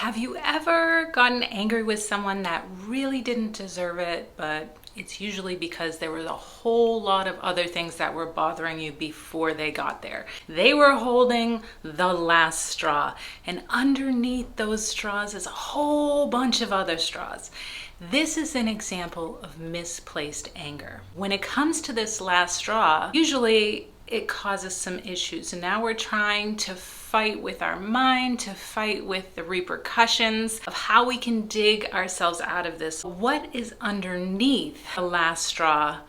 Have you ever gotten angry with someone that really didn't deserve it, but it's usually because there was a whole lot of other things that were bothering you before they got there? They were holding the last straw, and underneath those straws is a whole bunch of other straws. This is an example of misplaced anger. When it comes to this last straw, usually it causes some issues, and now we're trying to fight with our mind, to fight with the repercussions of how we can dig ourselves out of this. What is underneath the last straw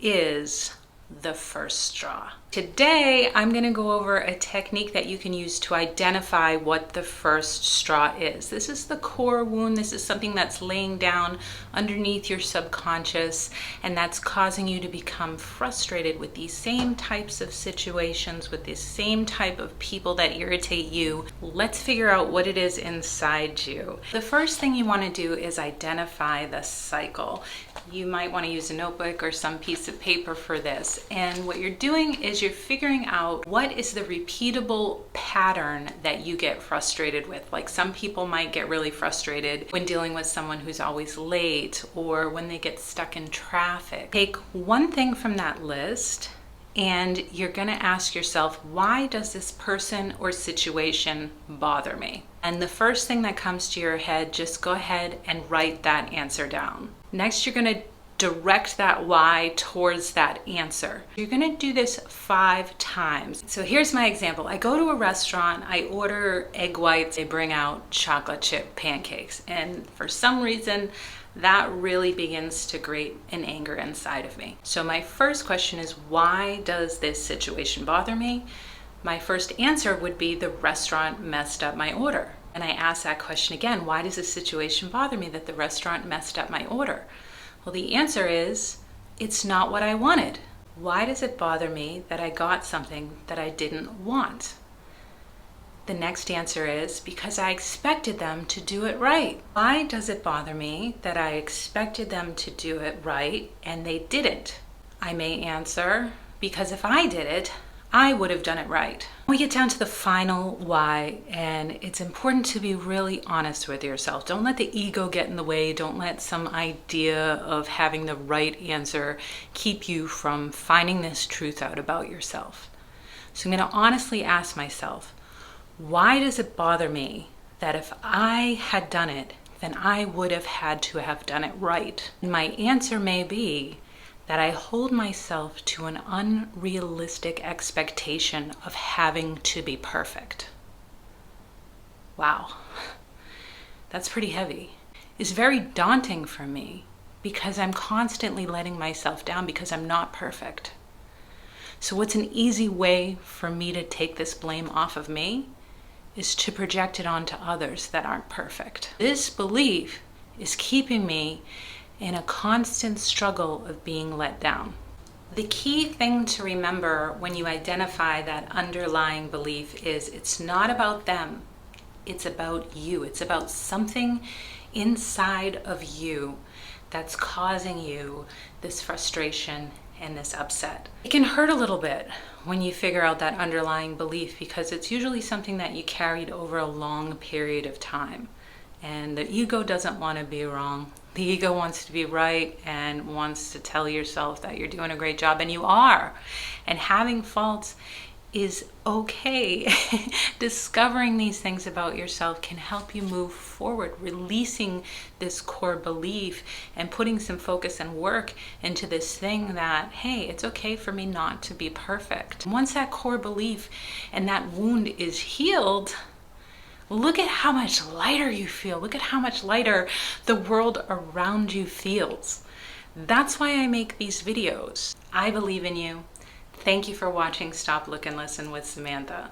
is the first straw. Today, I'm going to go over a technique that you can use to identify what the first straw is. This is the core wound. This is something that's laying down underneath your subconscious, and that's causing you to become frustrated with these same types of situations, with this same type of people that irritate you. Let's figure out what it is inside you. The first thing you want to do is identify the cycle. You might want to use a notebook or some piece of paper for this. And what you're doing is you're figuring out what is the repeatable pattern that you get frustrated with. Like, some people might get really frustrated when dealing with someone who's always late, or when they get stuck in traffic. Take one thing from that list and you're going to ask yourself, why does this person or situation bother me? And the first thing that comes to your head, just go ahead and write that answer down. Next, you're going to direct that why towards that answer. You're going to do this 5 times. So here's my example. I go to a restaurant, I order egg whites, they bring out chocolate chip pancakes, and for some reason that really begins to grate an anger inside of me. So my first question is, why does this situation bother me? My first answer would be, the restaurant messed up my order. And I ask that question again, why does this situation bother me that the restaurant messed up my order? Well, the answer is, it's not what I wanted. Why does it bother me that I got something that I didn't want? The next answer is, because I expected them to do it right. Why does it bother me that I expected them to do it right and they didn't? I may answer, because if I did it, I would have done it right. We get down to the final why, and it's important to be really honest with yourself. Don't let the ego get in the way. Don't let some idea of having the right answer keep you from finding this truth out about yourself. So I'm going to honestly ask myself, why does it bother me that if I had done it, then I would have had to have done it right? And my answer may be that I hold myself to an unrealistic expectation of having to be perfect. Wow, that's pretty heavy. It's very daunting for me because I'm constantly letting myself down because I'm not perfect. So what's an easy way for me to take this blame off of me is to project it onto others that aren't perfect. This belief is keeping me in a constant struggle of being let down. The key thing to remember when you identify that underlying belief is, it's not about them, it's about you. It's about something inside of you that's causing you this frustration and this upset. It can hurt a little bit when you figure out that underlying belief, because it's usually something that you carried over a long period of time. And the ego doesn't want to be wrong. The ego wants to be right and wants to tell yourself that you're doing a great job, and you are. And having faults is okay. Discovering these things about yourself can help you move forward, releasing this core belief and putting some focus and work into this thing that, hey, it's okay for me not to be perfect. Once that core belief and that wound is healed, look at how much lighter you feel. Look at how much lighter the world around you feels. That's why I make these videos. I believe in you. Thank you for watching Stop, Look, and Listen with Samantha.